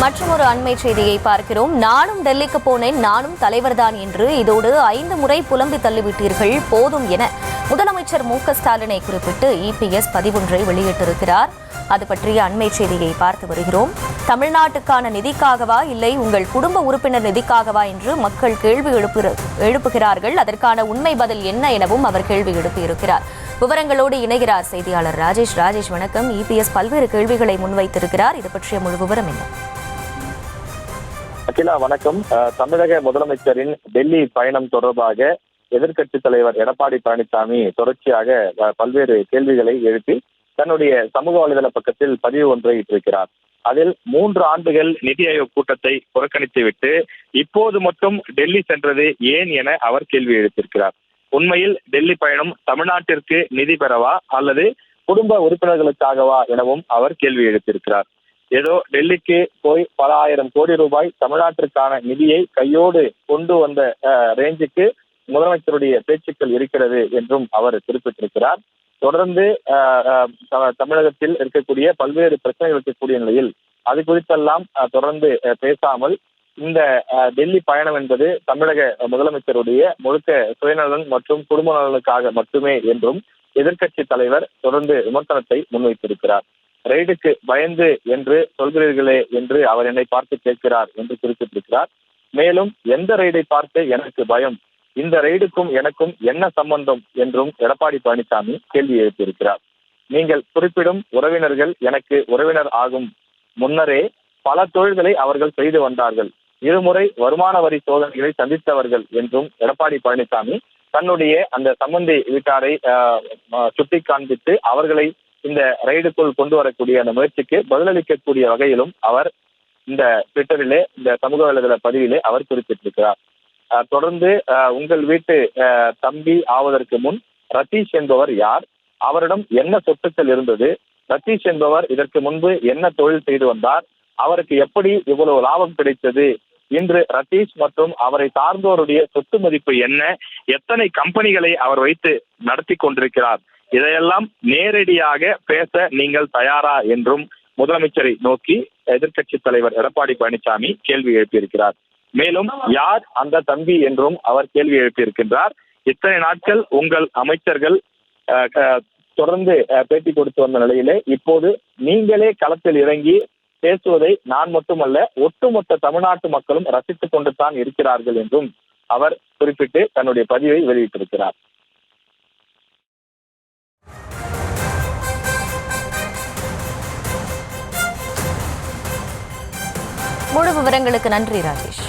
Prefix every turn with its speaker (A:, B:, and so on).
A: மற்றொரு அண்மை செய்தியை பார்க்கிறோம். நானும் டெல்லிக்கு போனேன், நானும் தலைவர்தான் என்று இதோடு 5 முறை புலம்பி தள்ளிவிட்டீர்கள், போதும் என முதலமைச்சர் மு.க.ஸ்டாலினை குறிப்பிட்டு இபிஎஸ் பதிவொன்றை வெளியிட்டிருக்கிறார். அது பற்றிய அண்மை செய்தியை பார்த்து வருகிறோம். தமிழ்நாட்டுக்கான நிதிக்காகவா இல்லை உங்கள் குடும்ப உறுப்பினர் நிதிக்காகவா என்று மக்கள் கேள்வி எழுப்புகிறார்கள். அதற்கான உண்மை பதில் என்ன எனவும் அவர் கேள்வி எழுப்பியிருக்கிறார். விவரங்களோடு இணைகிறார் செய்தியாளர் ராஜேஷ். ராஜேஷ் வணக்கம். இபிஎஸ் பல்வேறு கேள்விகளை முன்வைத்திருக்கிறார். இது பற்றிய முழு விவரம் என்ன?
B: அகிலா வணக்கம். தமிழக முதலமைச்சரின் டெல்லி பயணம் தொடர்பாக எதிர்க்கட்சித் தலைவர் எடப்பாடி பழனிசாமி தொடர்ச்சியாக பல்வேறு கேள்விகளை எழுப்பி தன்னுடைய சமூக வலைதள பக்கத்தில் பதிவு ஒன்றை இட்டிருக்கிறார். அதில் 3 ஆண்டுகள் நிதி ஆயோக் கூட்டத்தை புறக்கணித்துவிட்டு இப்போது மட்டும் டெல்லி சென்றது ஏன் என அவர் கேள்வி எழுப்பியிருக்கிறார். உண்மையில் டெல்லி பயணம் தமிழ்நாட்டிற்கு நிதி பெறவா அல்லது குடும்ப உறுப்பினர்களுக்காகவா எனவும் அவர் கேள்வி எழுப்பியிருக்கிறார். ஏதோ டெல்லிக்கு போய் பல ஆயிரம் கோடி ரூபாய் தமிழ்நாட்டிற்கான நிதியை கையோடு கொண்டு வந்த ரேஞ்சுக்கு முதலமைச்சருடைய பேச்சுக்கள் இருக்கிறது என்றும் அவர் குறிப்பிட்டிருக்கிறார். தொடர்ந்து தமிழகத்தில் இருக்கக்கூடிய பல்வேறு பிரச்சனைகள் இருக்கக்கூடிய நிலையில் அது குறித்தெல்லாம் தொடர்ந்து பேசாமல் இந்த டெல்லி பயணம் என்பது தமிழக முதலமைச்சருடைய முழுக்க சுயநலன் மற்றும் குடும்ப நலனுக்காக மட்டுமே என்றும் எதிர்க்கட்சி தலைவர் தொடர்ந்து விமர்சனத்தை முன்வைத்திருக்கிறார். ரெய்டுக்கு பயந்து என்று சொல்கிறீர்களே என்று அவர் என்னை பார்த்து கேட்கிறார் என்று குறிப்பிட்டிருக்கிறார். மேலும் எந்த ரெய்டை பார்த்து எனக்கு பயம், இந்த ரெய்டுக்கும் எனக்கும் என்ன சம்பந்தம் என்றும் எடப்பாடி பழனிசாமி கேள்வி எழுப்பியிருக்கிறார். நீங்கள் குறிப்பிடும் உறவினர்கள் எனக்கு உறவினர் ஆகும் முன்னரே பல தொழில்களை அவர்கள் செய்து வந்தார்கள், 2 முறை வருமான வரி சோதனைகளை சந்தித்தவர்கள் என்றும் எடப்பாடி பழனிசாமி தன்னுடைய அந்த சம்பந்தி வீட்டாரை சுட்டி காண்பித்து அவர்களை இந்த ரெய்டுக்குள் கொண்டு வரக்கூடிய அந்த முயற்சிக்கு பதிலளிக்கக்கூடிய வகையிலும் அவர் இந்த ட்விட்டரிலே இந்த சமூக வலைதள பதிவிலே அவர் குறிப்பிட்டிருக்கிறார். தொடர்ந்து உங்கள் வீட்டு தம்பி ஆவதற்கு முன் ரத்தீஷ் என்பவர் யார், அவரிடம் என்ன சொத்துக்கள் இருந்தது, ரத்தீஷ் என்பவர் இதற்கு முன்பு என்ன தொழில் செய்து வந்தார், அவருக்கு எப்படி இவ்வளவு லாபம் கிடைத்தது, இன்று ரத்தீஷ் மற்றும் அவரை சார்ந்தோருடைய சொத்து மதிப்பு என்ன, எத்தனை கம்பெனிகளை அவர் வைத்து நடத்தி கொண்டிருக்கிறார், இதையெல்லாம் நேரடியாக பேச நீங்கள் தயாரா என்றும் முதலமைச்சரை நோக்கி எதிர்க்கட்சி தலைவர் எடப்பாடி பழனிசாமி கேள்வி எழுப்பியிருக்கிறார். மேலும் யார் அந்த தம்பி என்றும் அவர் கேள்வி எழுப்பியிருக்கின்றார். இத்தனை நாட்கள் உங்கள் அமைச்சர்கள் தொடர்ந்து பேட்டி கொடுத்து வந்த நிலையிலே இப்போது நீங்களே களத்தில் இறங்கி பேசுவதை நான் மட்டுமல்ல ஒட்டுமொத்த தமிழ்நாட்டு மக்களும் ரசித்துக் கொண்டு தான் இருக்கிறார்கள் என்றும் அவர் குறிப்பிட்டு தன்னுடைய பதிவை வெளியிட்டிருக்கிறார்.
A: முழு விவரங்களுக்கு நன்றி ராஜேஷ்.